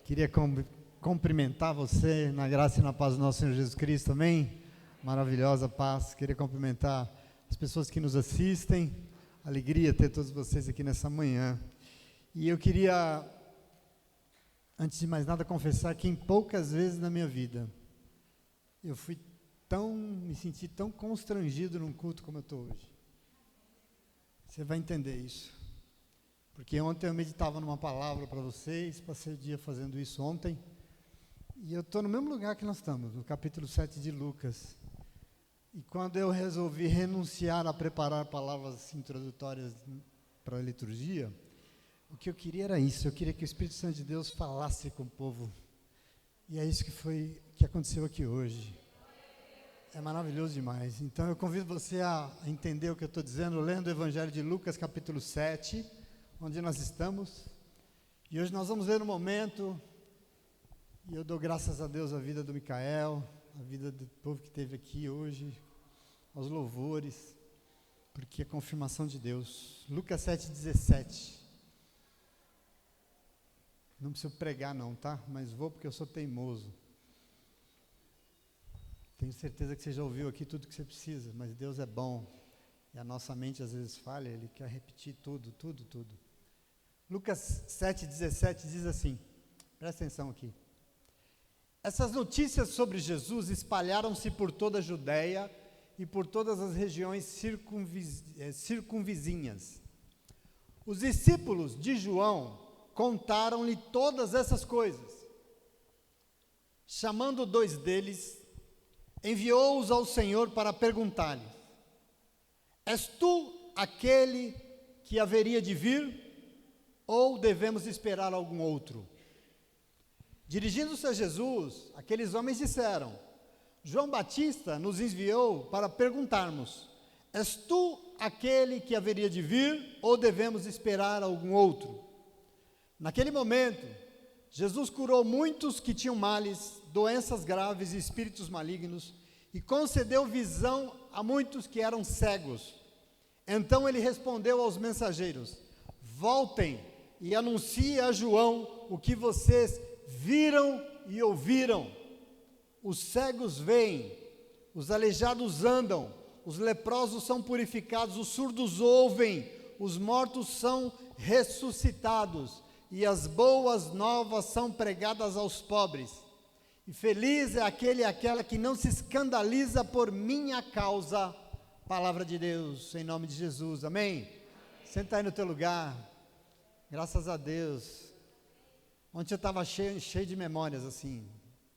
Queria cumprimentar você na graça e na paz do nosso Senhor Jesus Cristo, amém? Maravilhosa paz. Queria cumprimentar as pessoas que nos assistem. Alegria ter todos vocês aqui nessa manhã. E eu queria, antes de mais nada, confessar que em poucas vezes na minha vida eu me senti tão constrangido num culto como eu estou hoje. Você vai entender isso. Porque ontem eu meditava numa palavra para vocês, passei o dia fazendo isso ontem, e eu estou no mesmo lugar que nós estamos, no capítulo 7 de Lucas. E quando eu resolvi renunciar a preparar palavras introdutórias para a liturgia, o que eu queria era isso, eu queria que o Espírito Santo de Deus falasse com o povo. E é isso que aconteceu aqui hoje. É maravilhoso demais. Então eu convido você a entender o que eu estou dizendo, lendo o Evangelho de Lucas, capítulo 7, onde nós estamos. E hoje nós vamos ler um momento, e eu dou graças a Deus a vida do Micael, a vida do povo que esteve aqui hoje, aos louvores, porque é a confirmação de Deus. Lucas 7,17. Não preciso pregar não, tá? Mas vou porque eu sou teimoso. Tenho certeza que você já ouviu aqui tudo que você precisa, mas Deus é bom. E a nossa mente às vezes falha, Ele quer repetir tudo. Lucas 7,17 diz assim, presta atenção aqui. Essas notícias sobre Jesus espalharam-se por toda a Judéia e por todas as regiões circunvizinhas. Os discípulos de João contaram-lhe todas essas coisas. Chamando 2 deles, enviou-os ao Senhor para perguntar-lhe: És tu aquele que haveria de vir, ou devemos esperar algum outro? Dirigindo-se a Jesus, aqueles homens disseram: João Batista nos enviou para perguntarmos: És tu aquele que haveria de vir, ou devemos esperar algum outro? Naquele momento, Jesus curou muitos que tinham males, doenças graves e espíritos malignos, e concedeu visão a muitos que eram cegos. Então ele respondeu aos mensageiros: Voltem e anunciem a João o que vocês viram e ouviram. Os cegos veem, os aleijados andam, os leprosos são purificados, os surdos ouvem, os mortos são ressuscitados, e as boas novas são pregadas aos pobres. E feliz é aquele e aquela que não se escandaliza por minha causa. Palavra de Deus, em nome de Jesus, amém? Senta aí no teu lugar. Graças a Deus. Ontem eu estava cheio de memórias assim.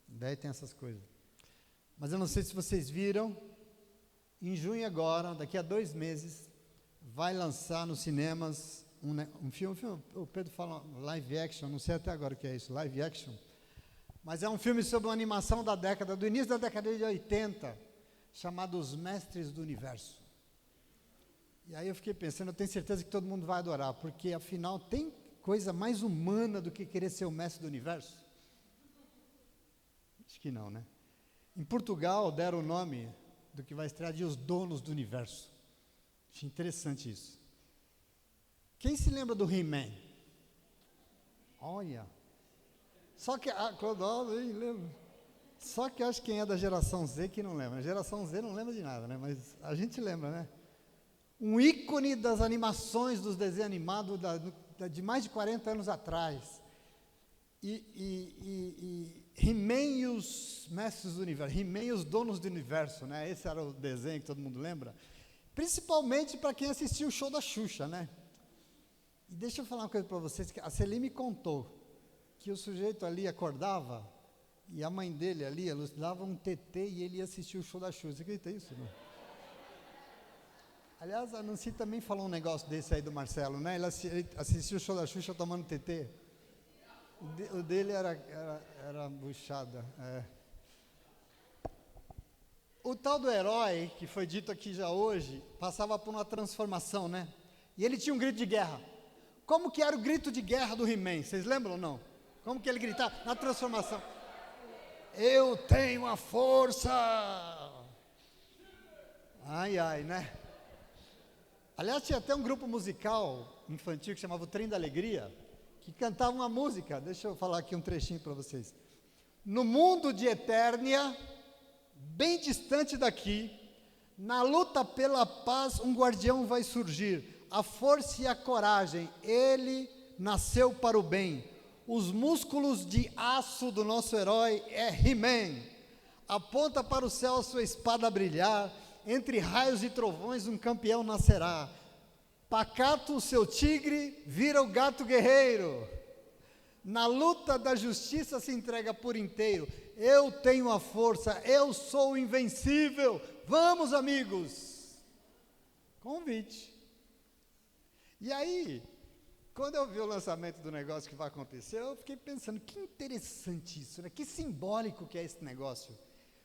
Daí tem essas coisas. Mas eu não sei se vocês viram. Em junho agora, daqui a 2 meses, vai lançar nos cinemas um filme. O Pedro fala live action, não sei até agora o que é isso, live action. Mas é um filme sobre uma animação do início da década de 80, chamado Os Mestres do Universo. E aí eu fiquei pensando, eu tenho certeza que todo mundo vai adorar, porque afinal tem coisa mais humana do que querer ser o mestre do universo? Acho que não, né? Em Portugal deram o nome do que vai estrear de Os Donos do Universo. Achei interessante isso. Quem se lembra do He-Man? Olha. Só que acho que quem é da geração Z que não lembra. A geração Z não lembra de nada, né? Mas a gente lembra, né? Um ícone das animações, dos desenhos animados de mais de 40 anos atrás. E He-Man e os Mestres do Universo. He-Man e os Donos do Universo, né? Esse era o desenho que todo mundo lembra. Principalmente para quem assistiu o show da Xuxa, né? E deixa eu falar uma coisa para vocês, que a Celi me contou que o sujeito ali acordava e a mãe dele ali, ela dava um TT e ele ia assistir o show da Xuxa. Você acredita nisso? Não? Aliás, a Nancy também falou um negócio desse aí do Marcelo, né? Ele assistiu o show da Xuxa tomando TT. O dele era buchada. É. O tal do herói, que foi dito aqui já hoje, passava por uma transformação, né? E ele tinha um grito de guerra. Como que era o grito de guerra do He-Man? Vocês lembram ou não? Como que ele gritava na transformação? Eu tenho a força! Ai, ai, né? Aliás, tinha até um grupo musical infantil que chamava o Trem da Alegria, que cantava uma música, deixa eu falar aqui um trechinho para vocês. No mundo de Etérnia, bem distante daqui, na luta pela paz, um guardião vai surgir, a força e a coragem, ele nasceu para o bem. Os músculos de aço do nosso herói é He-Man, aponta para o céu a sua espada a brilhar, entre raios e trovões um campeão nascerá. Pacato, o seu tigre, vira o gato guerreiro. Na luta da justiça se entrega por inteiro. Eu tenho a força, eu sou invencível. Vamos, amigos. Convite. E aí, quando eu vi o lançamento do negócio que vai acontecer, eu fiquei pensando, que interessante isso, né? Que simbólico que é esse negócio.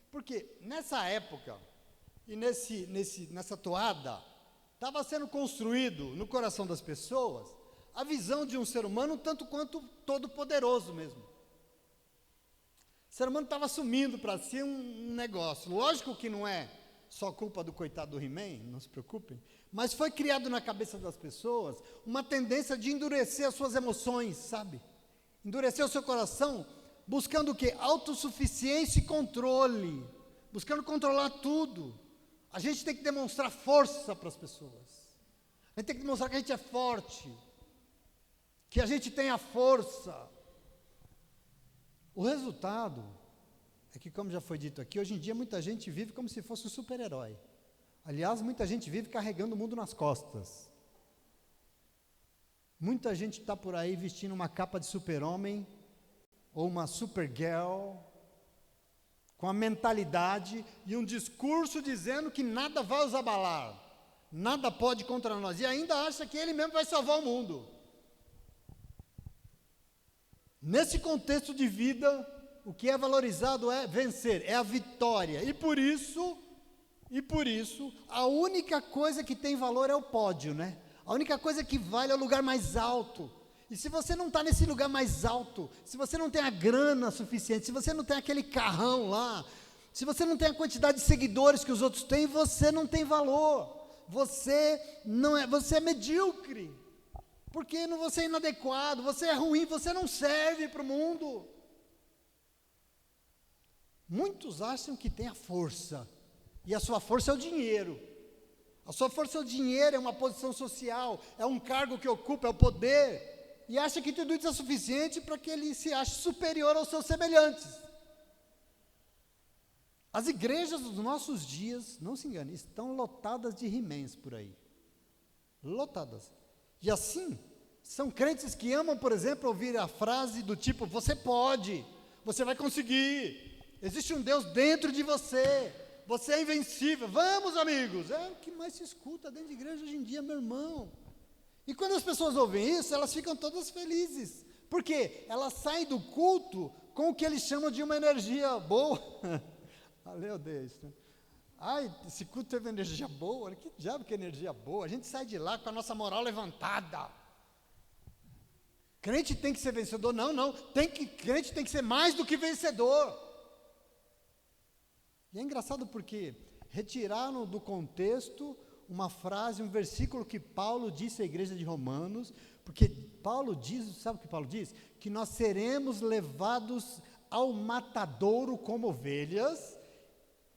Porque nessa época, e nessa toada, estava sendo construído no coração das pessoas a visão de um ser humano tanto quanto todo poderoso mesmo. O ser humano estava assumindo para si um negócio. Lógico que não é só culpa do coitado do He-Man, não se preocupem, mas foi criado na cabeça das pessoas uma tendência de endurecer as suas emoções, sabe? Endurecer o seu coração, buscando o quê? Autossuficiência e controle, buscando controlar tudo. A gente tem que demonstrar força para as pessoas. A gente tem que demonstrar que a gente é forte, que a gente tem a força. O resultado é que, como já foi dito aqui, hoje em dia muita gente vive como se fosse um super-herói. Aliás, muita gente vive carregando o mundo nas costas. Muita gente está por aí vestindo uma capa de super-homem ou uma super-girl, com a mentalidade e um discurso dizendo que nada vai os abalar, nada pode contra nós, e ainda acha que ele mesmo vai salvar o mundo. Nesse contexto de vida, o que é valorizado é vencer, é a vitória, e por isso, a única coisa que tem valor é o pódio, né? A única coisa que vale é o lugar mais alto. E se você não está nesse lugar mais alto, se você não tem a grana suficiente, se você não tem aquele carrão lá, se você não tem a quantidade de seguidores que os outros têm, você não tem valor. Você é medíocre. Porque você é inadequado, você é ruim, você não serve para o mundo. Muitos acham que tem a força, e a sua força é o dinheiro. A sua força é o dinheiro, é uma posição social, é um cargo que ocupa, é o poder. E acha que tudo isso é suficiente para que ele se ache superior aos seus semelhantes. As igrejas dos nossos dias, não se engane, estão lotadas de He-Mans por aí. Lotadas. E assim, são crentes que amam, por exemplo, ouvir a frase do tipo, você pode, você vai conseguir, existe um Deus dentro de você é invencível, vamos amigos. É o que mais se escuta dentro de igreja hoje em dia, meu irmão. E quando as pessoas ouvem isso, elas ficam todas felizes. Por quê? Elas saem do culto com o que eles chamam de uma energia boa. Valeu, Deus. Ai, esse culto teve energia boa. Que diabo que é energia boa? A gente sai de lá com a nossa moral levantada. Crente tem que ser vencedor? Não. Crente tem que ser mais do que vencedor. E é engraçado porque retiraram do contexto uma frase, um versículo que Paulo disse à igreja de Romanos, porque Paulo diz, sabe o que Paulo diz? Que nós seremos levados ao matadouro como ovelhas,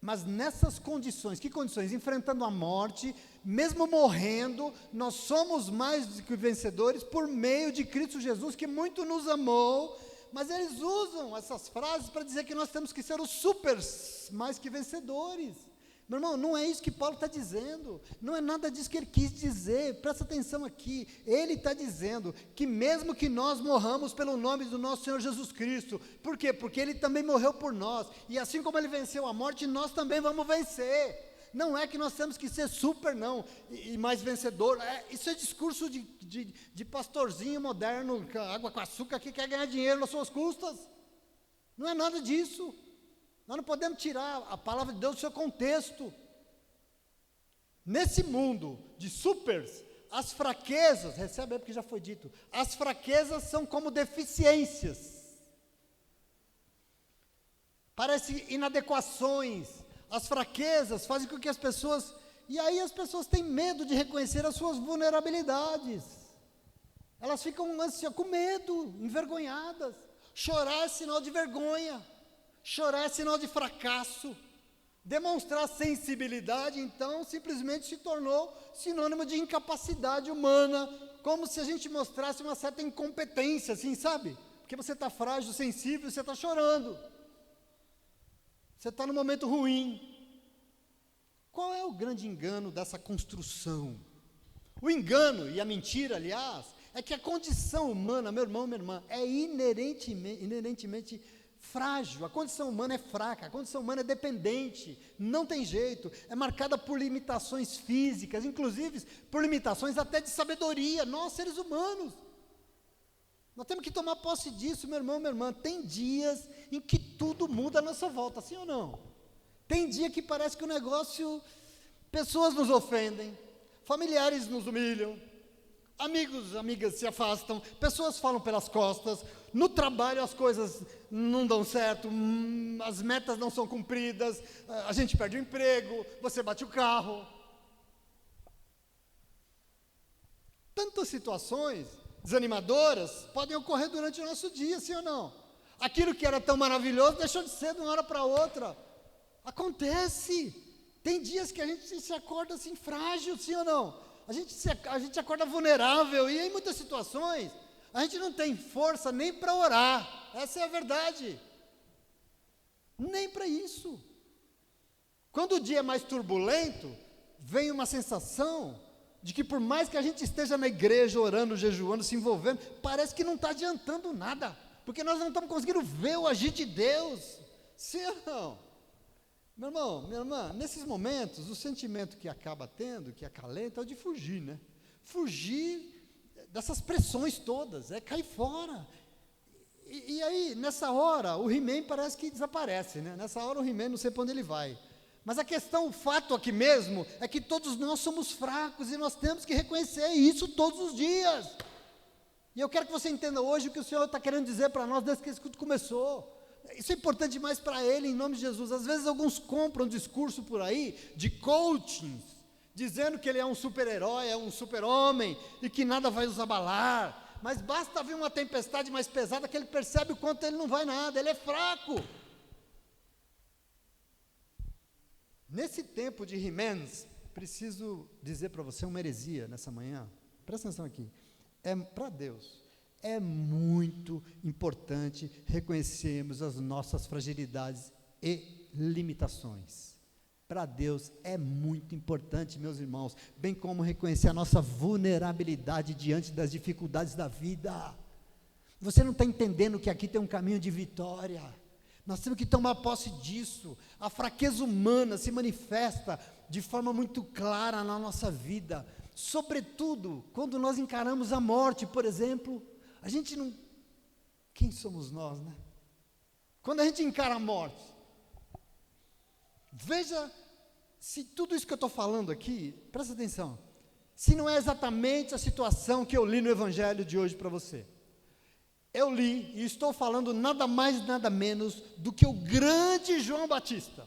mas nessas condições, que condições? Enfrentando a morte, mesmo morrendo, nós somos mais do que vencedores por meio de Cristo Jesus, que muito nos amou. Mas eles usam essas frases para dizer que nós temos que ser os supers, mais que vencedores. Meu irmão, não é isso que Paulo está dizendo, não é nada disso que ele quis dizer, presta atenção aqui, ele está dizendo que mesmo que nós morramos pelo nome do nosso Senhor Jesus Cristo, por quê? Porque ele também morreu por nós, e assim como ele venceu a morte, nós também vamos vencer. Não é que nós temos que ser super, não, e mais vencedor. Isso é discurso de pastorzinho moderno, água com açúcar, que quer ganhar dinheiro nas suas custas. Não é nada disso. Nós não podemos tirar a palavra de Deus do seu contexto. Nesse mundo de supers, as fraquezas, recebe aí porque já foi dito, as fraquezas são como deficiências. Parecem inadequações. As fraquezas fazem com que as pessoas... E aí as pessoas têm medo de reconhecer as suas vulnerabilidades. Elas ficam ansiosas, com medo, envergonhadas. Chorar é sinal de vergonha. Chorar é sinal de fracasso. Demonstrar sensibilidade, então, simplesmente se tornou sinônimo de incapacidade humana, como se a gente mostrasse uma certa incompetência, assim, sabe? Porque você está frágil, sensível, você está chorando. Você está num momento ruim. Qual é o grande engano dessa construção? O engano e a mentira, aliás, é que a condição humana, meu irmão, minha irmã, é inerentemente frágil. A condição humana é fraca, a condição humana é dependente, não tem jeito, é marcada por limitações físicas, inclusive por limitações até de sabedoria. Nós, seres humanos, nós temos que tomar posse disso, meu irmão, minha irmã. Tem dias em que tudo muda à nossa volta, sim ou não? Tem dia que parece que o negócio, pessoas nos ofendem, familiares nos humilham, amigos, amigas se afastam, pessoas falam pelas costas, no trabalho as coisas não dão certo, as metas não são cumpridas, a gente perde o emprego, você bate o carro. Tantas situações desanimadoras podem ocorrer durante o nosso dia, sim ou não? Aquilo que era tão maravilhoso deixou de ser de uma hora para outra. Acontece. Tem dias que a gente se acorda assim frágil, sim ou não? A gente acorda vulnerável, e em muitas situações a gente não tem força nem para orar. Essa é a verdade. Nem para isso. Quando o dia é mais turbulento, vem uma sensação de que por mais que a gente esteja na igreja orando, jejuando, se envolvendo, parece que não está adiantando nada, porque nós não estamos conseguindo ver o agir de Deus. Sim ou não? Meu irmão, minha irmã, nesses momentos, o sentimento que acaba tendo, que acalenta, é o de fugir, né? Fugir dessas pressões todas, é cair fora. E aí, nessa hora, o He-Man parece que desaparece, né? Nessa hora o He-Man não sei para onde ele vai. Mas a questão, o fato aqui mesmo, é que todos nós somos fracos e nós temos que reconhecer isso todos os dias. E eu quero que você entenda hoje o que o Senhor está querendo dizer para nós desde que esse culto começou. Isso é importante demais para Ele, em nome de Jesus. Às vezes alguns compram um discurso por aí, de coachings, dizendo que ele é um super-herói, é um super-homem, e que nada vai os abalar. Mas basta vir uma tempestade mais pesada que ele percebe o quanto ele não vai nada, ele é fraco. Nesse tempo de He-Mans, preciso dizer para você uma heresia nessa manhã. Presta atenção aqui. Para Deus, é muito importante reconhecermos as nossas fragilidades e limitações. Para Deus é muito importante, meus irmãos, bem como reconhecer a nossa vulnerabilidade diante das dificuldades da vida. Você não está entendendo que aqui tem um caminho de vitória. Nós temos que tomar posse disso. A fraqueza humana se manifesta de forma muito clara na nossa vida, sobretudo quando nós encaramos a morte, por exemplo. A gente não... Quem somos nós, né? Quando a gente encara a morte, veja se tudo isso que eu estou falando aqui, presta atenção, se não é exatamente a situação que eu li no Evangelho de hoje para você. Eu li e estou falando nada mais, nada menos do que o grande João Batista.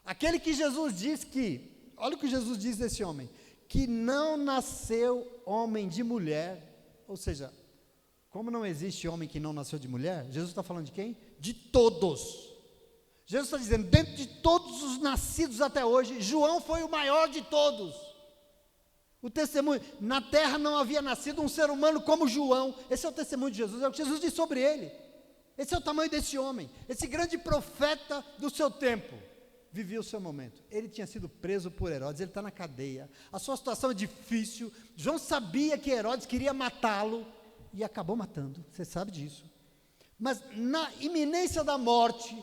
Aquele que Jesus diz que, olha o que Jesus diz desse homem, que não nasceu homem de mulher, ou seja, como não existe homem que não nasceu de mulher, Jesus está falando de quem? De todos. Jesus está dizendo, dentro de todos os nascidos até hoje, João foi o maior de todos. O testemunho, na terra não havia nascido um ser humano como João. Esse é o testemunho de Jesus, é o que Jesus diz sobre ele. Esse é o tamanho desse homem, esse grande profeta do seu tempo. Vivia o seu momento. Ele tinha sido preso por Herodes, ele está na cadeia. A sua situação é difícil. João sabia que Herodes queria matá-lo e acabou matando, você sabe disso. Mas na iminência da morte,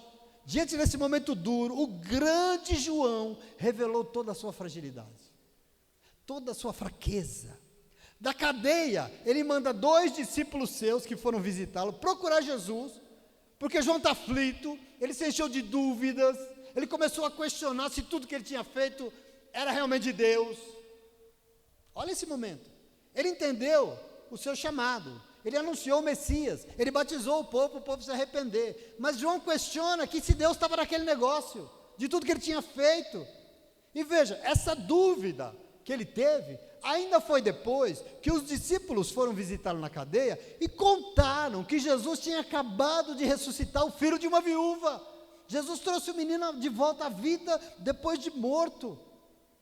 diante desse momento duro, o grande João revelou toda a sua fragilidade, toda a sua fraqueza. Da cadeia, ele manda 2 discípulos seus que foram visitá-lo, procurar Jesus, porque João está aflito, ele se encheu de dúvidas, ele começou a questionar se tudo que ele tinha feito era realmente de Deus. Olha esse momento, ele entendeu o seu chamado, ele anunciou o Messias, ele batizou o povo se arrepender, mas João questiona que se Deus estava naquele negócio, de tudo que ele tinha feito. E veja, essa dúvida que ele teve, Ainda foi depois que os discípulos foram visitá-lo na cadeia e contaram que Jesus tinha acabado de ressuscitar o filho de uma viúva. Jesus trouxe o menino de volta à vida depois de morto.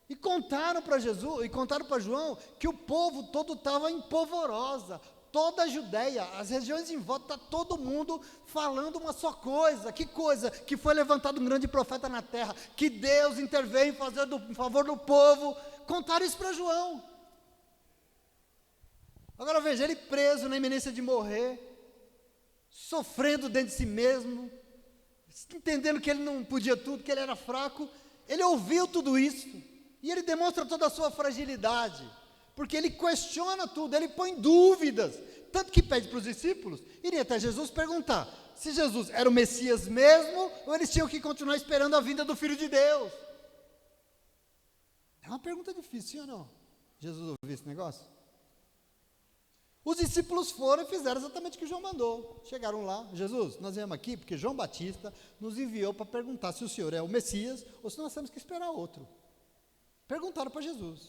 E contaram para Jesus, e contaram para João, que o povo todo estava em polvorosa. Toda a Judéia, as regiões em volta, está todo mundo falando uma só coisa. Que coisa? Que foi levantado um grande profeta na terra, que Deus interveio em favor do povo. Contaram isso para João. Agora veja, ele preso na iminência de morrer, sofrendo dentro de si mesmo, entendendo que ele não podia tudo, que ele era fraco. Ele ouviu tudo isso, e ele demonstra toda a sua fragilidade, porque ele questiona tudo, ele põe dúvidas, tanto que pede para os discípulos irem até Jesus perguntar se Jesus era o Messias mesmo, ou eles tinham que continuar esperando a vinda do Filho de Deus. É uma pergunta difícil, sim ou não? Jesus ouviu esse negócio? Os discípulos foram e fizeram exatamente o que João mandou. Chegaram lá: Jesus, nós viemos aqui porque João Batista nos enviou para perguntar se o Senhor é o Messias ou se nós temos que esperar outro. Perguntaram para Jesus.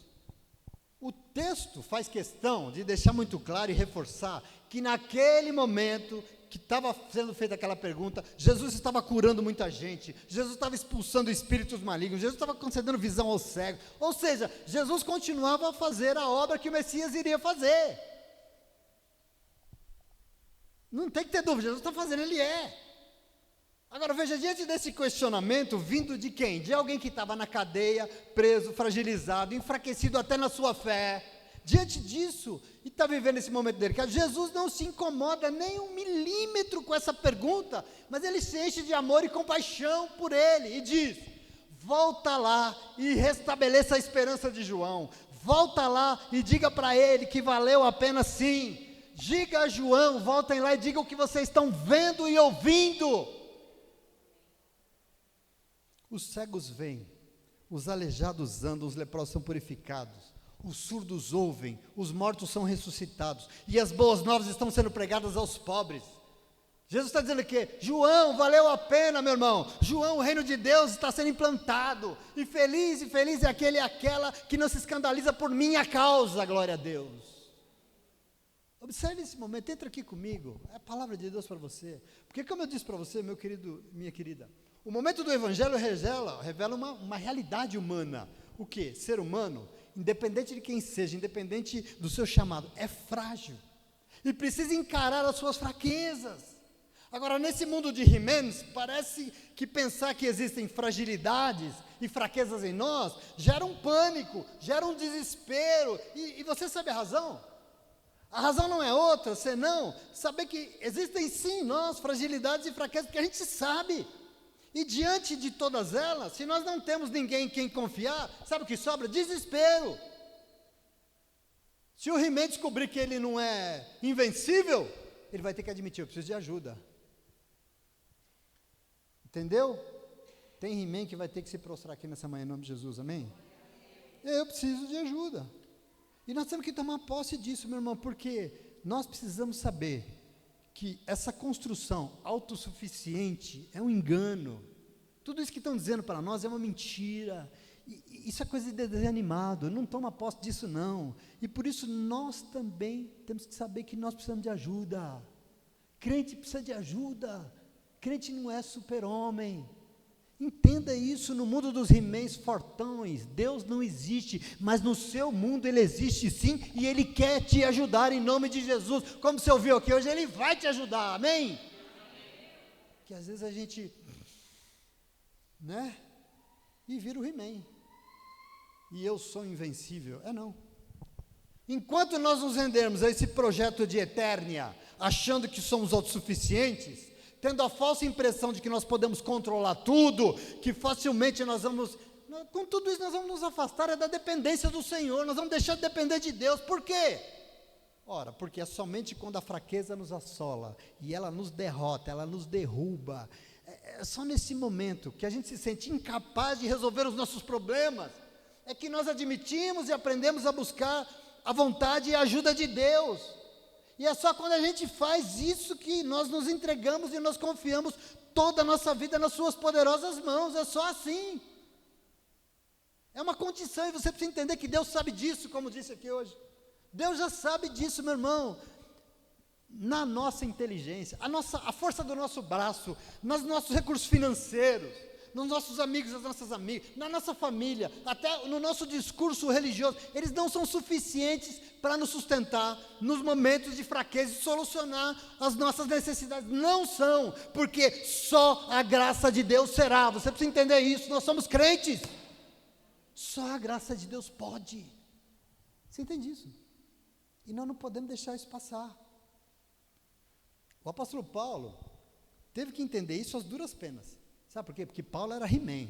O texto faz questão de deixar muito claro e reforçar que naquele momento que estava sendo feita aquela pergunta, Jesus estava curando muita gente, Jesus estava expulsando espíritos malignos, Jesus estava concedendo visão aos cegos, ou seja, Jesus continuava a fazer a obra que o Messias iria fazer. Não tem que ter dúvida, Jesus está fazendo, ele é. Agora veja, diante desse questionamento, vindo de quem? De alguém que estava na cadeia, preso, fragilizado, enfraquecido até na sua fé. Diante disso, e está vivendo esse momento delicado, Jesus não se incomoda nem um milímetro com essa pergunta, mas ele se enche de amor e compaixão por ele, e diz: volta lá e restabeleça a esperança de João, volta lá e diga para ele que valeu a pena sim, diga a João, voltem lá e digam o que vocês estão vendo e ouvindo. Os cegos veem, os aleijados andam, os leprosos são purificados, os surdos ouvem, os mortos são ressuscitados, e as boas novas estão sendo pregadas aos pobres. Jesus está dizendo que, João, valeu a pena, meu irmão. João, o reino de Deus está sendo implantado, e feliz é aquele e aquela que não se escandaliza por minha causa, glória a Deus. Observe esse momento, entra aqui comigo, é a palavra de Deus para você, porque como eu disse para você, meu querido, minha querida, o momento do Evangelho revela uma realidade humana. O quê? Ser humano, independente de quem seja, independente do seu chamado, é frágil, e precisa encarar as suas fraquezas. Agora, nesse mundo de He-Mans, parece que pensar que existem fragilidades e fraquezas em nós, gera um pânico, gera um desespero, e você sabe a razão? A razão não é outra, senão saber que existem sim em nós fragilidades e fraquezas, porque a gente sabe. E diante de todas elas, se nós não temos ninguém em quem confiar, sabe o que sobra? Desespero. Se o He-Man descobrir que ele não é invencível, ele vai ter que admitir: eu preciso de ajuda. Entendeu? Tem He-Man que vai ter que se prostrar aqui nessa manhã em nome de Jesus, amém? Eu preciso de ajuda. E nós temos que tomar posse disso, meu irmão, porque nós precisamos saber que essa construção autossuficiente é um engano. Tudo isso que estão dizendo para nós é uma mentira. Isso é coisa de desanimado. Não toma posse disso não. E por isso nós também temos que saber que nós precisamos de ajuda. Crente precisa de ajuda. Crente não é super-homem. Entenda isso. No mundo dos He-Mans fortões, Deus não existe, mas no seu mundo Ele existe sim, e Ele quer te ajudar em nome de Jesus. Como você ouviu aqui hoje, Ele vai te ajudar, amém? Que às vezes a gente, né, e vira o He-Man, e eu sou invencível. Não. Enquanto nós nos rendermos a esse projeto de Eternia, achando que somos autossuficientes, tendo a falsa impressão de que nós podemos controlar tudo, que facilmente com tudo isso nós vamos nos afastar da dependência do Senhor, nós vamos deixar de depender de Deus. Por quê? Ora, porque é somente quando a fraqueza nos assola, e ela nos derrota, ela nos derruba, é só nesse momento que a gente se sente incapaz de resolver os nossos problemas, é que nós admitimos e aprendemos a buscar a vontade e a ajuda de Deus. E é só quando a gente faz isso que nós nos entregamos e nós confiamos toda a nossa vida nas suas poderosas mãos. É só assim. É uma condição, e você precisa entender que Deus sabe disso, como disse aqui hoje. Deus já sabe disso, meu irmão. Na nossa inteligência, a força do nosso braço, nos nossos recursos financeiros, nos nossos amigos, nas nossas amigas, na nossa família, até no nosso discurso religioso, eles não são suficientes para nos sustentar nos momentos de fraqueza e solucionar as nossas necessidades. Não são, porque só a graça de Deus será. Você precisa entender isso, nós somos crentes. Só a graça de Deus pode. Você entende isso? E nós não podemos deixar isso passar. O apóstolo Paulo teve que entender isso às duras penas. Sabe por quê? Porque Paulo era He-Man.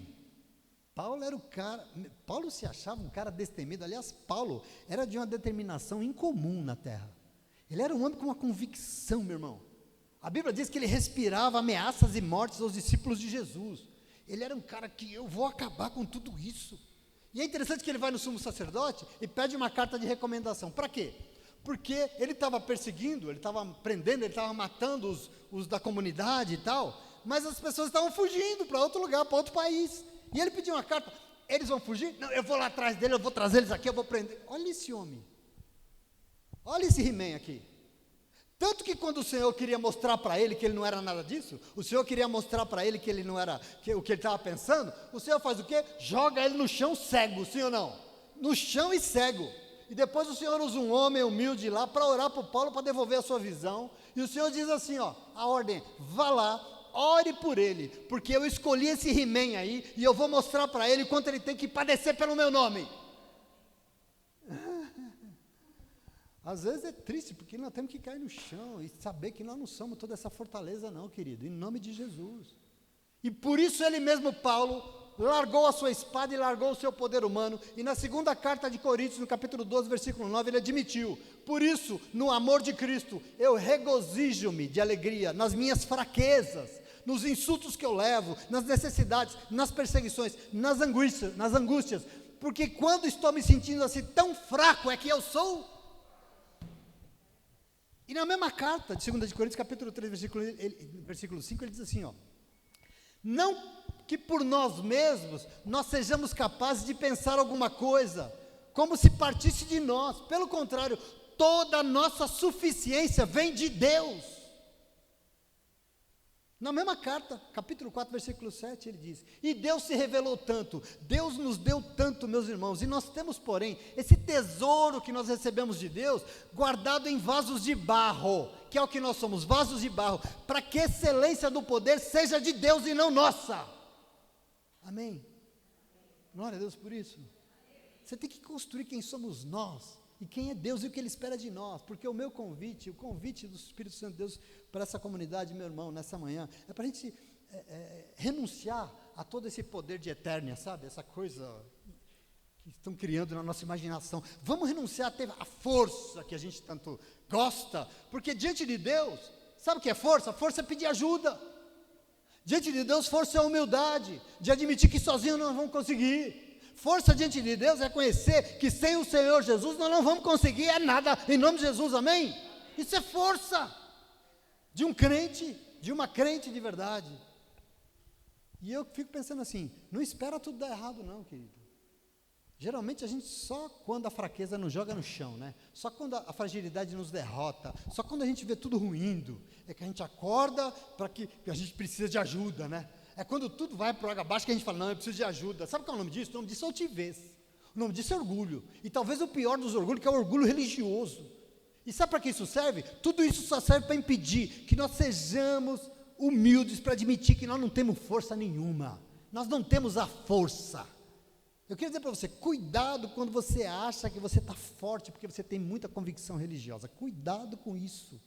Paulo era o cara, Paulo se achava um cara destemido. Aliás, Paulo era de uma determinação incomum na terra. Ele era um homem com uma convicção, meu irmão. A Bíblia diz que ele respirava ameaças e mortes aos discípulos de Jesus. Ele era um cara que eu vou acabar com tudo isso. E é interessante que ele vai no sumo sacerdote e pede uma carta de recomendação. Para quê? Porque ele estava perseguindo, ele estava prendendo, ele estava matando os da comunidade e tal, mas as pessoas estavam fugindo para outro lugar, para outro país. E ele pediu uma carta, eles vão fugir? Não, eu vou lá atrás dele, eu vou trazer eles aqui, eu vou prender. Olha esse homem, olha esse He-Man aqui. Tanto que quando o Senhor queria mostrar para ele que ele não era nada disso, o Senhor queria mostrar para ele que ele não era o que ele estava pensando, o Senhor faz o quê? Joga ele no chão cego, sim ou não? No chão e cego. E depois o Senhor usa um homem humilde lá para orar para o Paulo, para devolver a sua visão. E o Senhor diz assim, ó, a ordem, vá lá, ore por ele, porque eu escolhi esse He-Man aí, e eu vou mostrar para ele quanto ele tem que padecer pelo meu nome. Às vezes é triste, porque nós temos que cair no chão e saber que nós não somos toda essa fortaleza não, querido, em nome de Jesus. E por isso ele mesmo, Paulo, largou a sua espada e largou o seu poder humano, e na segunda carta de Coríntios, no capítulo 12, versículo 9, ele admitiu, por isso, no amor de Cristo, eu regozijo-me de alegria nas minhas fraquezas, nos insultos que eu levo, nas necessidades, nas perseguições, nas angústias, porque quando estou me sentindo assim tão fraco, é que eu sou. E na mesma carta de 2 de Coríntios, capítulo 3, versículo 5, ele diz assim, ó, não que por nós mesmos nós sejamos capazes de pensar alguma coisa, como se partisse de nós, pelo contrário, toda a nossa suficiência vem de Deus. Na mesma carta, capítulo 4, versículo 7, ele diz, e Deus se revelou tanto, Deus nos deu tanto, meus irmãos, e nós temos, porém, esse tesouro que nós recebemos de Deus, guardado em vasos de barro, que é o que nós somos, vasos de barro, para que a excelência do poder seja de Deus e não nossa. Amém? Glória a Deus por isso. Você tem que construir quem somos nós, e quem é Deus e o que Ele espera de nós, porque o convite do Espírito Santo de Deus para essa comunidade, meu irmão, nessa manhã, é para a gente renunciar a todo esse poder de Eternia, sabe, essa coisa que estão criando na nossa imaginação. Vamos renunciar a ter a força que a gente tanto gosta, porque diante de Deus, sabe o que é força? Força é pedir ajuda. Diante de Deus, força é a humildade, de admitir que sozinho nós não vamos conseguir. Força diante de Deus é conhecer que sem o Senhor Jesus nós não vamos conseguir nada, em nome de Jesus, amém? Isso é força de um crente, de uma crente de verdade. E eu fico pensando assim, não espera tudo dar errado não, querido. Geralmente a gente só quando a fraqueza nos joga no chão, né? Só quando a fragilidade nos derrota, só quando a gente vê tudo ruindo, é que a gente acorda para que a gente precisa de ajuda, né? É quando tudo vai para o água abaixo que a gente fala, não, eu preciso de ajuda. Sabe qual é o nome disso? O nome disso é altivez. O nome disso é orgulho. E talvez o pior dos orgulhos, que é o orgulho religioso. E sabe para que isso serve? Tudo isso só serve para impedir que nós sejamos humildes para admitir que nós não temos força nenhuma. Nós não temos a força. Eu queria dizer para você, cuidado quando você acha que você está forte, porque você tem muita convicção religiosa. Cuidado com isso.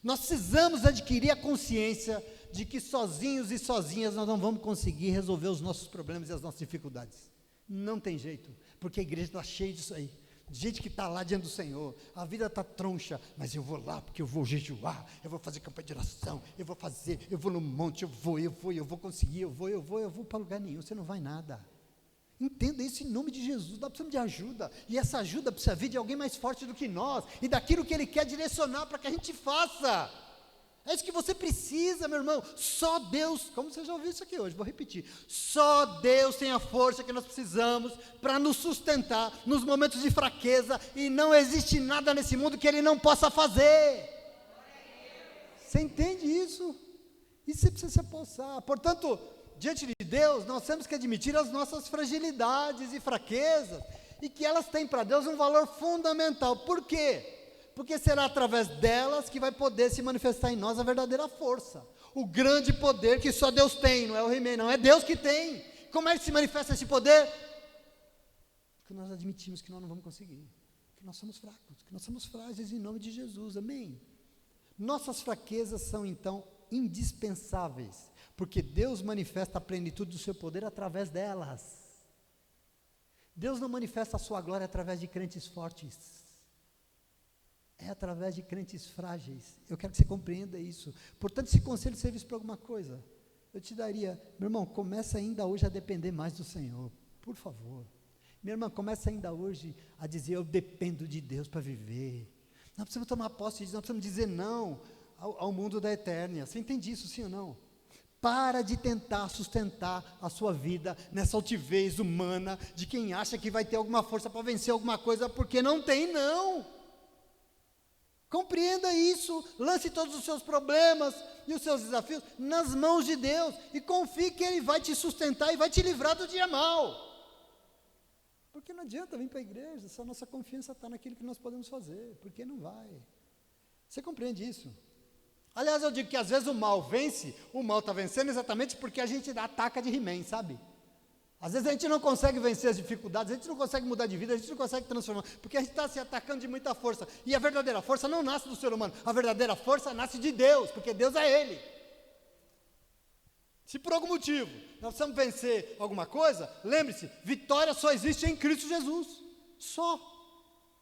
Nós precisamos adquirir a consciência de que sozinhos e sozinhas nós não vamos conseguir resolver os nossos problemas e as nossas dificuldades. Não tem jeito, porque a igreja está cheia disso aí. De gente que está lá diante do Senhor, a vida está troncha, mas eu vou lá porque eu vou jejuar, eu vou fazer campanha de oração, eu vou no monte, eu vou conseguir, eu vou para lugar nenhum, você não vai nada. Entenda isso em nome de Jesus, nós precisamos de ajuda, e essa ajuda precisa vir de alguém mais forte do que nós, e daquilo que Ele quer direcionar para que a gente faça. É isso que você precisa, meu irmão. Só Deus, como você já ouviu isso aqui hoje, vou repetir. Só Deus tem a força que nós precisamos para nos sustentar nos momentos de fraqueza, e não existe nada nesse mundo que Ele não possa fazer. Você entende isso? Isso você precisa se apossar. Portanto, diante de Deus, nós temos que admitir as nossas fragilidades e fraquezas, e que elas têm para Deus um valor fundamental. Por quê? Porque será através delas que vai poder se manifestar em nós a verdadeira força, o grande poder que só Deus tem, não é o He-Man, não, é Deus que tem. Como é que se manifesta esse poder? Porque nós admitimos que nós não vamos conseguir, que nós somos fracos, que nós somos frágeis em nome de Jesus, amém? Nossas fraquezas são então indispensáveis, porque Deus manifesta a plenitude do seu poder através delas. Deus não manifesta a sua glória através de crentes fortes, é através de crentes frágeis. Eu quero que você compreenda isso. Portanto, se conselho servisse para alguma coisa, eu te daria, meu irmão, começa ainda hoje a depender mais do Senhor, por favor. Minha irmã, começa ainda hoje a dizer: eu dependo de Deus para viver. Nós precisamos tomar posse disso, nós precisamos dizer não ao mundo da eternia. Você entende isso, sim ou não? Para de tentar sustentar a sua vida nessa altivez humana de quem acha que vai ter alguma força para vencer alguma coisa, porque não tem, não. Compreenda isso, lance todos os seus problemas e os seus desafios nas mãos de Deus, e confie que Ele vai te sustentar e vai te livrar do dia mau. Porque não adianta vir para a igreja se a nossa confiança está naquilo que nós podemos fazer, porque não vai. Você compreende isso? Aliás, eu digo que às vezes o mal vence, o mal está vencendo exatamente porque a gente ataca de He-Man, sabe? Às vezes a gente não consegue vencer as dificuldades, a gente não consegue mudar de vida, a gente não consegue transformar, porque a gente está se atacando de muita força, e a verdadeira força não nasce do ser humano, a verdadeira força nasce de Deus, porque Deus é Ele. Se por algum motivo nós precisamos vencer alguma coisa, lembre-se, vitória só existe em Cristo Jesus, só,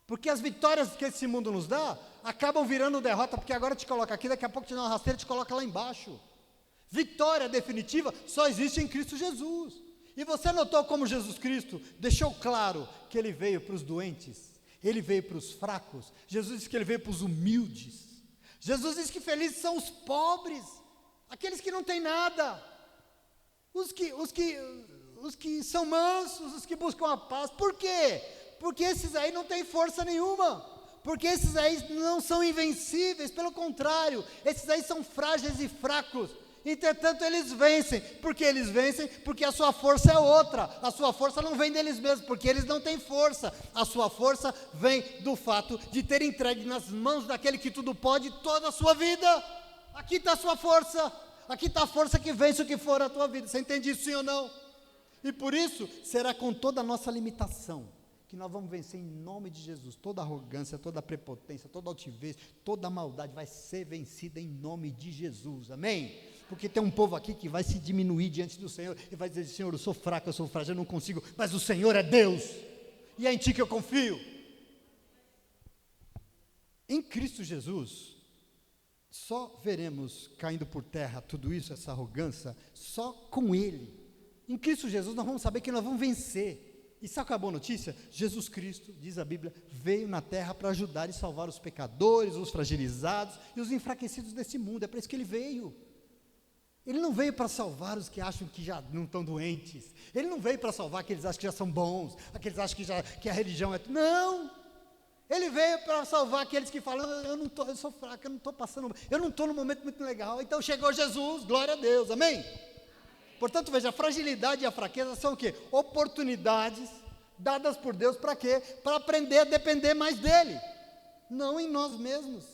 porque as vitórias que esse mundo nos dá, acabam virando derrota, porque agora te coloca aqui, daqui a pouco te dá uma rasteira e te coloca lá embaixo. Vitória definitiva só existe em Cristo Jesus. E você notou como Jesus Cristo deixou claro que Ele veio para os doentes, Ele veio para os fracos, Jesus disse que Ele veio para os humildes, Jesus disse que felizes são os pobres, aqueles que não têm nada, os que são mansos, os que buscam a paz. Por quê? Porque esses aí não têm força nenhuma, porque esses aí não são invencíveis, pelo contrário, esses aí são frágeis e fracos. Entretanto, eles vencem. Por que eles vencem? Porque a sua força é outra. A sua força não vem deles mesmos, porque eles não têm força. A sua força vem do fato de ter entregue nas mãos daquele que tudo pode toda a sua vida. Aqui está a sua força. Aqui está a força que vence o que for a tua vida. Você entende isso, sim ou não? E por isso, será com toda a nossa limitação que nós vamos vencer em nome de Jesus. Toda arrogância, toda prepotência, toda altivez, toda maldade vai ser vencida em nome de Jesus, amém? Porque tem um povo aqui que vai se diminuir diante do Senhor e vai dizer: Senhor, eu sou fraco, eu sou frágil, eu não consigo, mas o Senhor é Deus, e é em Ti que eu confio. Em Cristo Jesus, só veremos caindo por terra tudo isso, essa arrogância, só com Ele. Em Cristo Jesus nós vamos saber que nós vamos vencer. E sabe qual é a boa notícia? Jesus Cristo, diz a Bíblia, veio na terra para ajudar e salvar os pecadores, os fragilizados e os enfraquecidos desse mundo. É para isso que Ele veio. Ele não veio para salvar os que acham que já não estão doentes. Ele não veio para salvar aqueles que acham que já são bons, aqueles que acham que a religião é... Não! Ele veio para salvar aqueles que falam: eu sou fraco, eu não estou passando, eu não estou num momento muito legal. Então chegou Jesus, glória a Deus, amém? Portanto, veja, a fragilidade e a fraqueza são o quê? Oportunidades dadas por Deus para quê? Para aprender a depender mais dEle, não em nós mesmos.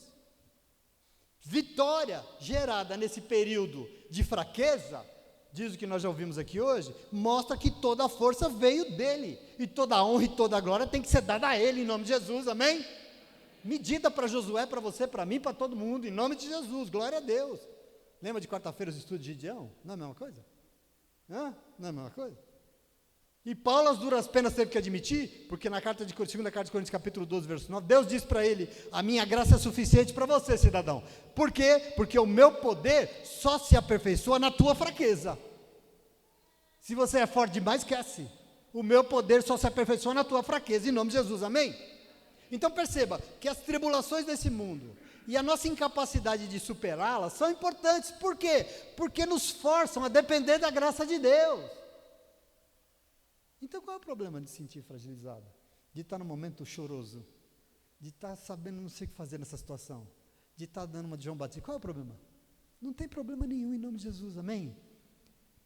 Vitória gerada nesse período de fraqueza, diz o que nós já ouvimos aqui hoje, mostra que toda a força veio dEle, e toda a honra e toda a glória tem que ser dada a Ele, em nome de Jesus, amém? Medida para Josué, para você, para mim, para todo mundo, em nome de Jesus, glória a Deus. Lembra de quarta-feira os estudos de Gideão? Não é a mesma coisa? Não é a mesma coisa? E Paulo, as duras penas, teve que admitir, porque na segunda carta de Coríntios, capítulo 12, verso 9, Deus diz para ele: a minha graça é suficiente para você, cidadão. Por quê? Porque o meu poder só se aperfeiçoa na tua fraqueza. Se você é forte demais, esquece. O meu poder só se aperfeiçoa na tua fraqueza, em nome de Jesus, amém? Então perceba que as tribulações desse mundo e a nossa incapacidade de superá-las são importantes. Por quê? Porque nos forçam a depender da graça de Deus. Então qual é o problema de se sentir fragilizado? De estar num momento choroso? De estar sabendo não sei o que fazer nessa situação? De estar dando uma de João Batista? Qual é o problema? Não tem problema nenhum em nome de Jesus, amém?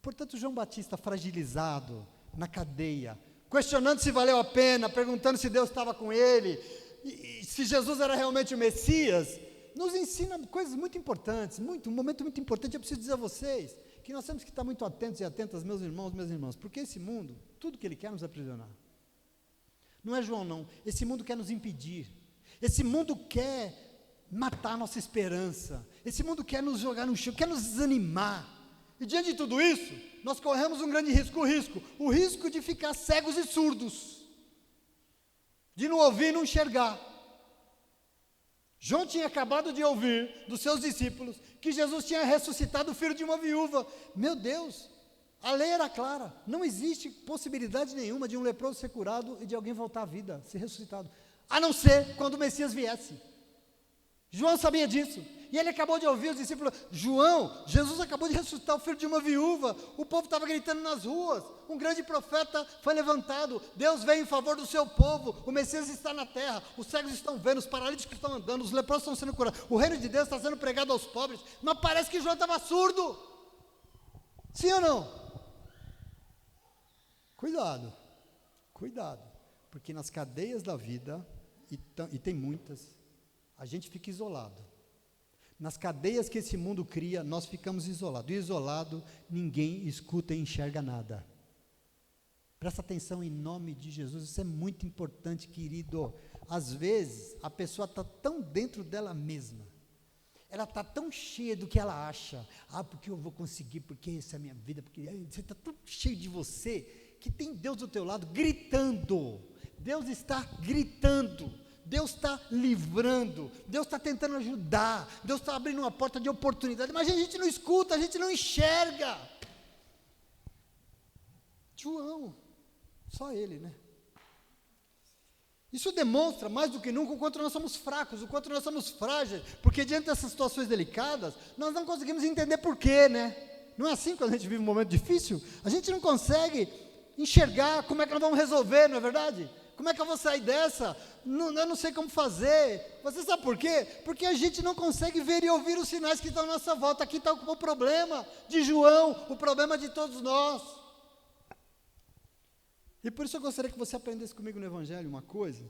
Portanto, João Batista fragilizado, na cadeia, questionando se valeu a pena, perguntando se Deus estava com ele, e se Jesus era realmente o Messias, nos ensina coisas muito importantes, um momento muito importante. Eu preciso dizer a vocês, que nós temos que estar muito atentos e atentas, meus irmãos, minhas irmãs, porque esse mundo, tudo que ele quer é nos aprisionar. Não é João não, esse mundo quer nos impedir, esse mundo quer matar a nossa esperança, esse mundo quer nos jogar no chão, quer nos desanimar, e diante de tudo isso, nós corremos um grande risco, o risco de ficar cegos e surdos, de não ouvir e não enxergar. João tinha acabado de ouvir dos seus discípulos que Jesus tinha ressuscitado o filho de uma viúva. Meu Deus, a lei era clara, não existe possibilidade nenhuma de um leproso ser curado e de alguém voltar à vida, ser ressuscitado, a não ser quando o Messias viesse. João sabia disso, e ele acabou de ouvir os discípulos, Jesus acabou de ressuscitar o filho de uma viúva, o povo estava gritando nas ruas, um grande profeta foi levantado, Deus veio em favor do seu povo, o Messias está na terra, os cegos estão vendo, os paralíticos estão andando, os leprosos estão sendo curados, o reino de Deus está sendo pregado aos pobres, mas parece que João estava surdo, sim ou não? Cuidado, porque nas cadeias da vida, e tem muitas, a gente fica isolado. Nas cadeias que esse mundo cria, nós ficamos isolados. E isolado, ninguém escuta e enxerga nada. Presta atenção em nome de Jesus, isso é muito importante, querido. Às vezes, a pessoa está tão dentro dela mesma, ela está tão cheia do que ela acha. Porque eu vou conseguir, porque essa é a minha vida, porque você está tão cheio de você, que tem Deus do teu lado gritando. Deus está gritando. Deus está livrando, Deus está tentando ajudar, Deus está abrindo uma porta de oportunidade, mas a gente não escuta, a gente não enxerga. João, só ele, né? Isso demonstra mais do que nunca o quanto nós somos fracos, o quanto nós somos frágeis, porque diante dessas situações delicadas, nós não conseguimos entender porquê, né? Não é assim quando a gente vive um momento difícil? A gente não consegue enxergar como é que nós vamos resolver, não é verdade? Como é que eu vou sair dessa? Eu não sei como fazer. Você sabe por quê? Porque a gente não consegue ver e ouvir os sinais que estão à nossa volta. Aqui está o problema de João, o problema de todos nós. E por isso eu gostaria que você aprendesse comigo no Evangelho uma coisa,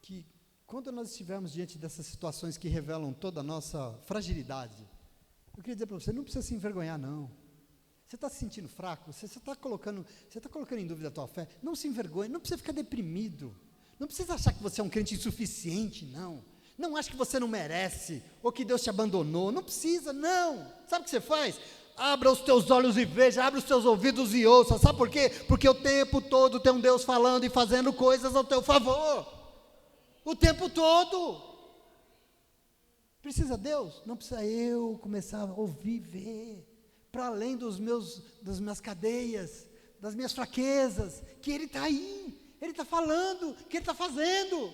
que quando nós estivermos diante dessas situações que revelam toda a nossa fragilidade, eu queria dizer para você, não precisa se envergonhar não. Você está se sentindo fraco? Você está colocando em dúvida a tua fé? Não se envergonhe, não precisa ficar deprimido. Não precisa achar que você é um crente insuficiente, não. Não acha que você não merece, ou que Deus te abandonou. Não precisa, não. Sabe o que você faz? Abra os teus olhos e veja, abra os teus ouvidos e ouça. Sabe por quê? Porque o tempo todo tem um Deus falando e fazendo coisas ao teu favor. O tempo todo. Precisa Deus? Não precisa eu começar a ouvir, ver. Para além das minhas cadeias, das minhas fraquezas, que Ele está aí, Ele está falando, que Ele está fazendo.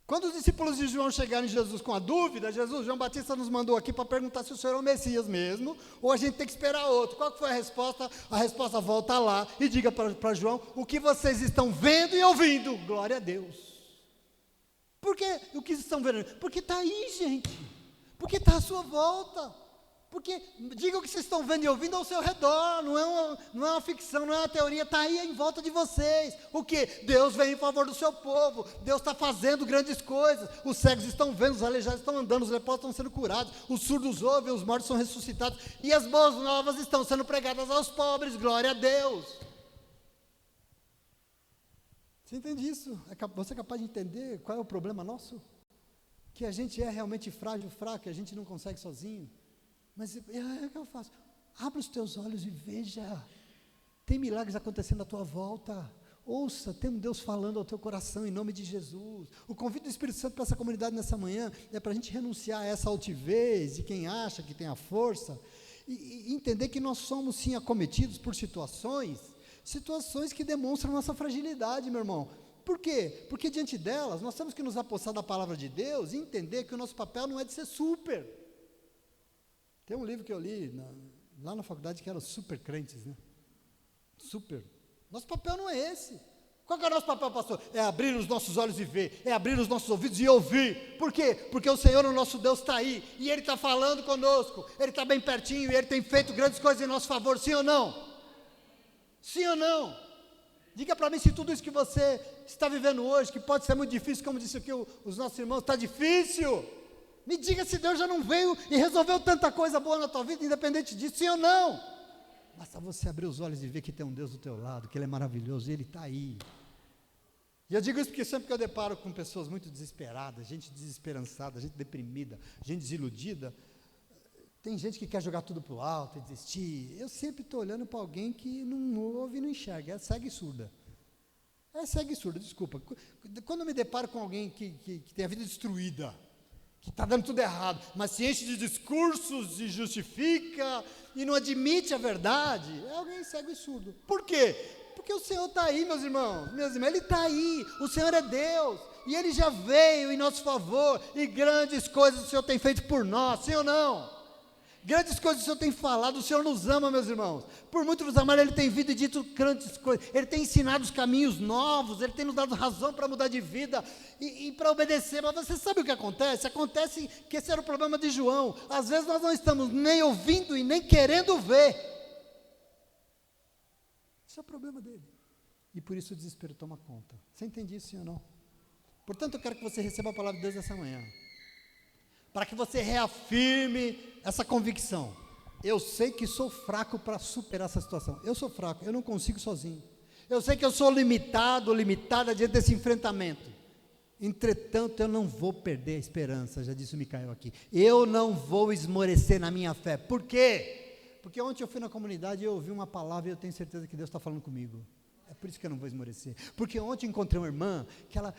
Quando os discípulos de João chegaram em Jesus com a dúvida, João Batista nos mandou aqui para perguntar se o Senhor é o Messias mesmo, ou a gente tem que esperar outro. Qual que foi a resposta? A resposta: volta lá e diga para João o que vocês estão vendo e ouvindo. Glória a Deus. Por que o que estão vendo? Porque está aí, gente, porque está à sua volta. Porque diga o que vocês estão vendo e ouvindo ao seu redor, não é uma ficção, não é uma teoria, está aí em volta de vocês. O que? Deus vem em favor do seu povo, Deus está fazendo grandes coisas, os cegos estão vendo, os aleijados estão andando, os leprosos estão sendo curados, os surdos ouvem, os mortos são ressuscitados, e as boas novas estão sendo pregadas aos pobres, glória a Deus. Você entende isso? Você é capaz de entender qual é o problema nosso? Que a gente é realmente frágil, fraco, a gente não consegue sozinho. Mas o que eu faço? Abra os teus olhos e veja. Tem milagres acontecendo à tua volta. Ouça, tem um Deus falando ao teu coração em nome de Jesus. O convite do Espírito Santo para essa comunidade nessa manhã é para a gente renunciar a essa altivez de quem acha que tem a força e entender que nós somos sim acometidos por situações que demonstram nossa fragilidade, meu irmão. Por quê? Porque diante delas, nós temos que nos apossar da palavra de Deus e entender que o nosso papel não é de ser super. Tem um livro que eu li lá na faculdade que era Super Crentes, né? Super. Nosso papel não é esse. Qual que é o nosso papel, pastor? É abrir os nossos olhos e ver, é abrir os nossos ouvidos e ouvir. Por quê? Porque o Senhor, o nosso Deus, está aí, e Ele está falando conosco, Ele está bem pertinho, e Ele tem feito grandes coisas em nosso favor, sim ou não? Sim ou não? Diga para mim se tudo isso que você está vivendo hoje, que pode ser muito difícil, como disse aqui os nossos irmãos, está difícil. Me diga se Deus já não veio e resolveu tanta coisa boa na tua vida, independente disso, sim ou não? Basta você abrir os olhos e ver que tem um Deus do teu lado, que Ele é maravilhoso, e Ele está aí. E eu digo isso porque sempre que eu deparo com pessoas muito desesperadas, gente desesperançada, gente deprimida, gente desiludida, tem gente que quer jogar tudo para o alto e desistir. Eu sempre estou olhando para alguém que não ouve e não enxerga, é cega e surda. É cega e surda, desculpa. Quando eu me deparo com alguém que tem a vida destruída, que está dando tudo errado, mas se enche de discursos e justifica e não admite a verdade, é alguém cego e surdo. Por quê? Porque o Senhor está aí, meus irmãos, Ele está aí, o Senhor é Deus, e Ele já veio em nosso favor, e grandes coisas o Senhor tem feito por nós, sim ou não? Grandes coisas o Senhor tem falado, o Senhor nos ama, meus irmãos, por muito nos amar, Ele tem vindo e dito grandes coisas, Ele tem ensinado os caminhos novos, Ele tem nos dado razão para mudar de vida, e para obedecer. Mas você sabe o que acontece? Acontece que esse era o problema de João, às vezes nós não estamos nem ouvindo e nem querendo ver. Esse é o problema dele. E por isso o desespero toma conta. Você entende isso, sim ou não? Portanto, eu quero que você receba a palavra de Deus essa manhã. Para que você reafirme essa convicção. Eu sei que sou fraco para superar essa situação. Eu sou fraco, eu não consigo sozinho. Eu sei que eu sou limitado, limitada diante desse enfrentamento. Entretanto, eu não vou perder a esperança, já disse o Micael aqui. Eu não vou esmorecer na minha fé. Por quê? Porque ontem eu fui na comunidade e eu ouvi uma palavra e eu tenho certeza que Deus está falando comigo. É por isso que eu não vou esmorecer. Porque ontem eu encontrei uma irmã que ela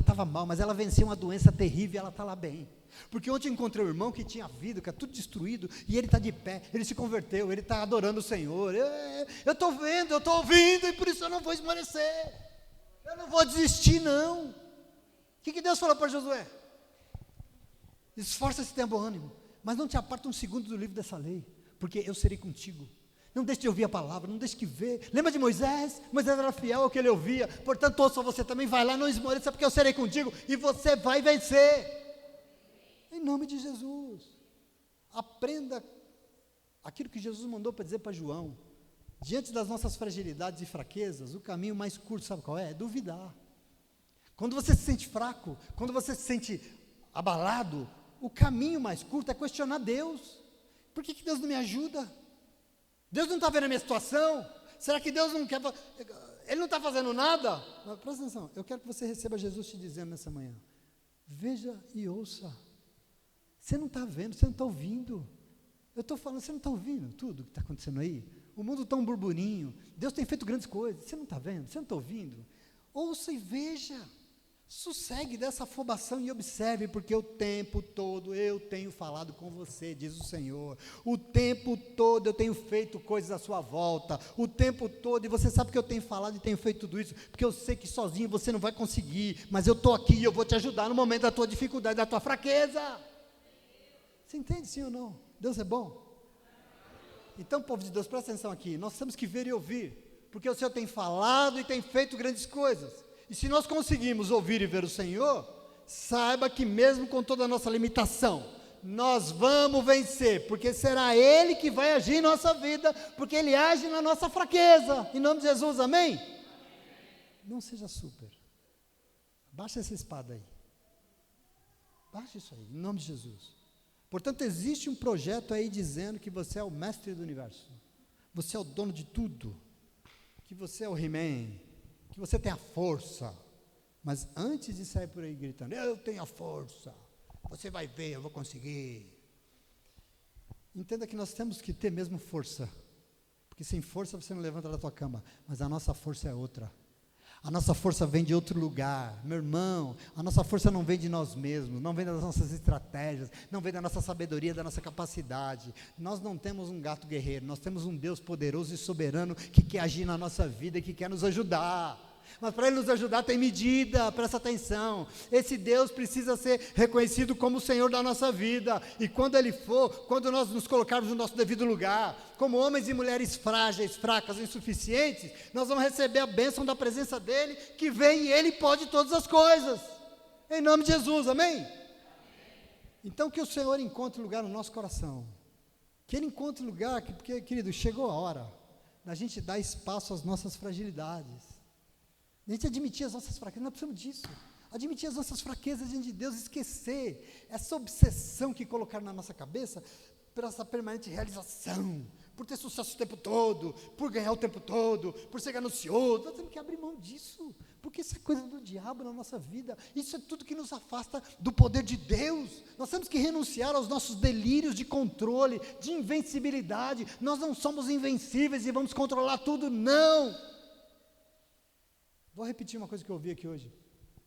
estava mal, mas ela venceu uma doença terrível e ela está lá bem. Porque ontem eu encontrei um irmão que tinha vida, que é tudo destruído, e ele está de pé, ele se converteu, ele está adorando o Senhor. Eu estou vendo, eu estou ouvindo, e por isso eu não vou esmorecer. Eu não vou desistir, não. O que Deus falou para Josué? Esforça-se e tenha bom ânimo, mas não te aparta um segundo do livro dessa lei, porque eu serei contigo. Não deixe de ouvir a palavra, não deixe de ver. Lembra de Moisés? Moisés era fiel ao que ele ouvia. Portanto, ouça você também, vai lá, não esmoreça, porque eu serei contigo e você vai vencer. Em nome de Jesus. Aprenda aquilo que Jesus mandou para dizer para João. Diante das nossas fragilidades e fraquezas, o caminho mais curto, sabe qual é? É duvidar. Quando você se sente fraco, quando você se sente abalado, o caminho mais curto é questionar Deus. Por que Deus não me ajuda? Deus não está vendo a minha situação? Será que Deus não quer? Ele não está fazendo nada? Mas, presta atenção, eu quero que você receba Jesus te dizendo nessa manhã. Veja e ouça. Você não está vendo, você não está ouvindo. Eu estou falando, você não está ouvindo tudo que está acontecendo aí? O mundo está um burburinho, Deus tem feito grandes coisas, você não está vendo, você não está ouvindo? Ouça e veja. Sossegue dessa afobação e observe, porque o tempo todo eu tenho falado com você, diz o Senhor. O tempo todo eu tenho feito coisas à sua volta. O tempo todo, e você sabe que eu tenho falado e tenho feito tudo isso, porque eu sei que sozinho você não vai conseguir, mas eu estou aqui e eu vou te ajudar no momento da tua dificuldade, da tua fraqueza. Você entende, sim ou não? Deus é bom? Então, povo de Deus, presta atenção aqui. Nós temos que ver e ouvir, porque o Senhor tem falado e tem feito grandes coisas. E se nós conseguimos ouvir e ver o Senhor, saiba que mesmo com toda a nossa limitação, nós vamos vencer, porque será Ele que vai agir em nossa vida, porque Ele age na nossa fraqueza, em nome de Jesus, amém? Não seja super, baixa essa espada aí, baixa isso aí, em nome de Jesus. Portanto, existe um projeto aí dizendo que você é o mestre do universo, você é o dono de tudo, que você é o He-Man, que você tem a força, mas antes de sair por aí gritando, eu tenho a força, você vai ver, eu vou conseguir. Entenda que nós temos que ter mesmo força, porque sem força você não levanta da tua cama, mas a nossa força é outra. A nossa força vem de outro lugar, meu irmão. A nossa força não vem de nós mesmos, não vem das nossas estratégias, não vem da nossa sabedoria, da nossa capacidade. Nós não temos um gato guerreiro, nós temos um Deus poderoso e soberano que quer agir na nossa vida e que quer nos ajudar. Mas para Ele nos ajudar tem medida, presta atenção. Esse Deus precisa ser reconhecido como o Senhor da nossa vida. E quando Ele for, quando nós nos colocarmos no nosso devido lugar, como homens e mulheres frágeis, fracas, insuficientes, nós vamos receber a bênção da presença dEle, que vem e Ele pode todas as coisas. Em nome de Jesus, amém? Então que o Senhor encontre lugar no nosso coração. Que Ele encontre lugar, porque, querido, chegou a hora da gente dar espaço às nossas fragilidades. A gente admitir as nossas fraquezas, nós precisamos disso. Admitir as nossas fraquezas diante de Deus, esquecer essa obsessão que colocaram na nossa cabeça, por essa permanente realização, por ter sucesso o tempo todo, por ganhar o tempo todo, por ser ganancioso. Nós temos que abrir mão disso, porque isso é coisa do diabo na nossa vida. Isso é tudo que nos afasta do poder de Deus. Nós temos que renunciar aos nossos delírios de controle, de invencibilidade. Nós não somos invencíveis e vamos controlar tudo, não. Vou repetir uma coisa que eu ouvi aqui hoje.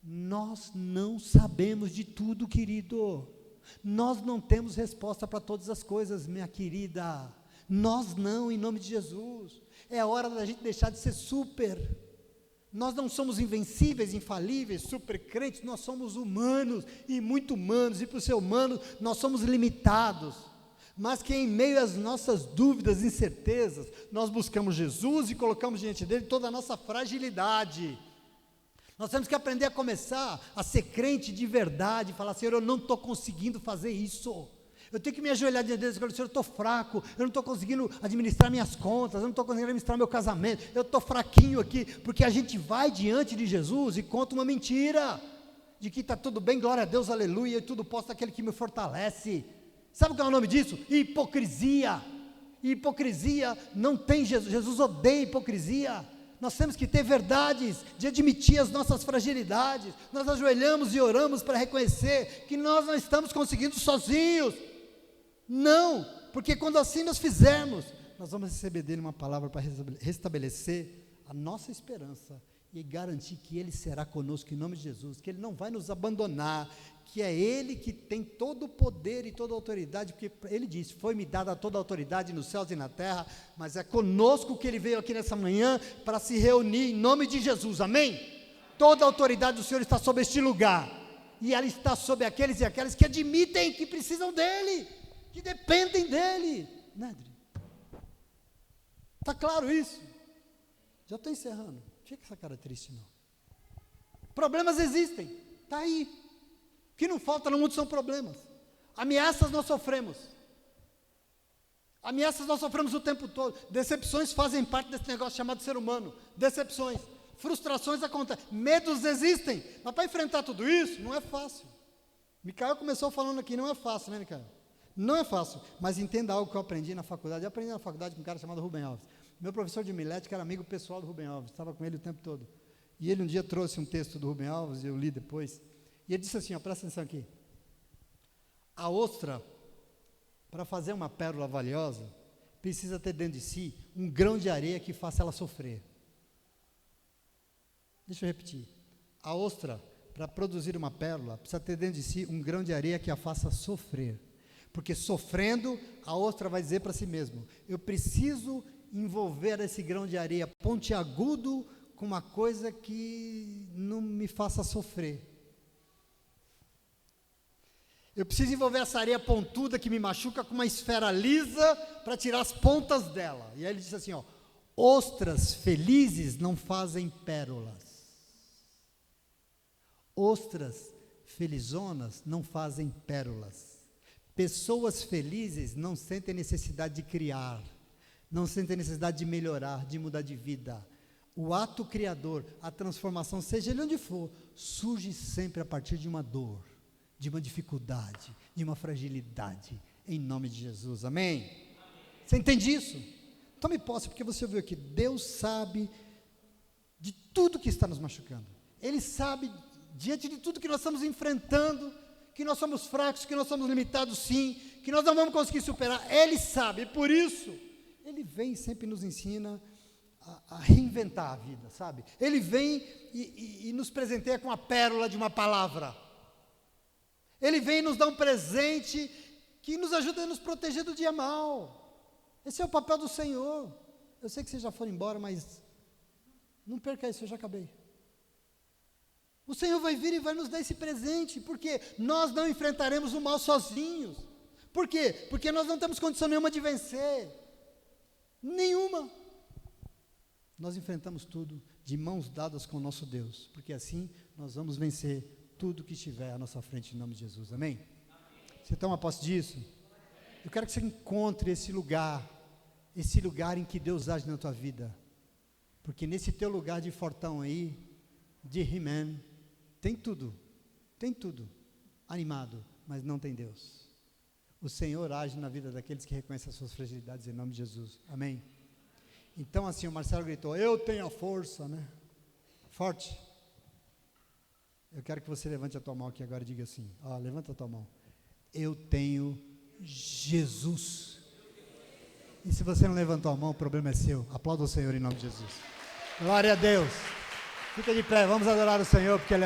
Nós não sabemos de tudo, querido. Nós não temos resposta para todas as coisas, minha querida. Nós não, em nome de Jesus. É a hora da gente deixar de ser super. Nós não somos invencíveis, infalíveis, super crentes. Nós somos humanos, e muito humanos. E por ser humanos, nós somos limitados. Mas que em meio às nossas dúvidas, incertezas, nós buscamos Jesus e colocamos diante dele toda a nossa fragilidade. Nós temos que aprender a começar a ser crente de verdade, falar, Senhor, eu não estou conseguindo fazer isso. Eu tenho que me ajoelhar diante de Deus e falar, Senhor, eu estou fraco, eu não estou conseguindo administrar minhas contas, eu não estou conseguindo administrar meu casamento, eu estou fraquinho aqui, porque a gente vai diante de Jesus e conta uma mentira, de que está tudo bem, glória a Deus, aleluia, e tudo posso daquele que me fortalece. Sabe o que é o nome disso? Hipocrisia. E hipocrisia não tem Jesus. Jesus odeia hipocrisia. Nós temos que ter verdades, de admitir as nossas fragilidades. Nós ajoelhamos e oramos para reconhecer que nós não estamos conseguindo sozinhos. Não, porque quando assim nós fizermos, nós vamos receber dele uma palavra para restabelecer a nossa esperança e garantir que Ele será conosco em nome de Jesus, que Ele não vai nos abandonar, que é Ele que tem todo o poder e toda a autoridade, porque Ele disse, foi-me dada toda a autoridade nos céus e na terra, mas é conosco que Ele veio aqui nessa manhã, para se reunir em nome de Jesus, amém? Toda a autoridade do Senhor está sobre este lugar, e ela está sobre aqueles e aquelas que admitem que precisam dEle, que dependem dEle, né, Adri? Está claro isso? Já estou encerrando. Fica essa cara triste, não. Problemas existem, está aí. O que não falta no mundo são problemas. Ameaças nós sofremos. Ameaças nós sofremos o tempo todo. Decepções fazem parte desse negócio chamado ser humano. Decepções. Frustrações acontecem. Medos existem. Mas para enfrentar tudo isso, não é fácil. Micael começou falando aqui, não é fácil, né, Micael? Não é fácil. Mas entenda algo que eu aprendi na faculdade. Eu aprendi na faculdade com um cara chamado Rubem Alves. Meu professor de homilética era amigo pessoal do Rubem Alves, estava com ele o tempo todo. E ele um dia trouxe um texto do Rubem Alves, eu li depois, e ele disse assim, ó, presta atenção aqui. A ostra, para fazer uma pérola valiosa, precisa ter dentro de si um grão de areia que faça ela sofrer. Deixa eu repetir. A ostra, para produzir uma pérola, precisa ter dentro de si um grão de areia que a faça sofrer. Porque sofrendo, a ostra vai dizer para si mesmo, eu preciso envolver esse grão de areia pontiagudo com uma coisa que não me faça sofrer. Eu preciso envolver essa areia pontuda que me machuca com uma esfera lisa para tirar as pontas dela. E aí ele disse assim, ó, ostras felizes não fazem pérolas. Ostras felizonas não fazem pérolas. Pessoas felizes não sentem necessidade de criar. Não sentem necessidade de melhorar, de mudar de vida. O ato criador, a transformação, seja ele onde for, surge sempre a partir de uma dor, de uma dificuldade, de uma fragilidade, em nome de Jesus, amém? Amém. Você entende isso? Tome posse, porque você ouviu aqui, Deus sabe de tudo que está nos machucando. Ele sabe, diante de tudo que nós estamos enfrentando, que nós somos fracos, que nós somos limitados sim, que nós não vamos conseguir superar, Ele sabe, e por isso, Ele vem e sempre nos ensina a reinventar a vida, sabe? Ele vem e nos presenteia com a pérola de uma palavra. Ele vem e nos dá um presente que nos ajuda a nos proteger do dia mau. Esse é o papel do Senhor. Eu sei que vocês já foram embora, mas não perca isso, eu já acabei. O Senhor vai vir e vai nos dar esse presente, porque nós não enfrentaremos o mal sozinhos. Por quê? Porque nós não temos condição nenhuma de vencer. Nenhuma. Nós enfrentamos tudo de mãos dadas com o nosso Deus, porque assim nós vamos vencer tudo que estiver à nossa frente, em nome de Jesus. Amém? Você toma posse disso? Eu quero que você encontre esse lugar em que Deus age na tua vida, porque nesse teu lugar de fortão aí, de He-Man, tem tudo, animado, mas não tem Deus. O Senhor age na vida daqueles que reconhecem as suas fragilidades, em nome de Jesus. Amém? Então assim, o Marcelo gritou, eu tenho a força, né? Forte. Eu quero que você levante a tua mão aqui agora e diga assim, levanta a tua mão. Eu tenho Jesus. E se você não levantou a mão, o problema é seu. Aplauda o Senhor em nome de Jesus. Glória a Deus. Fica de pé, vamos adorar o Senhor, porque Ele é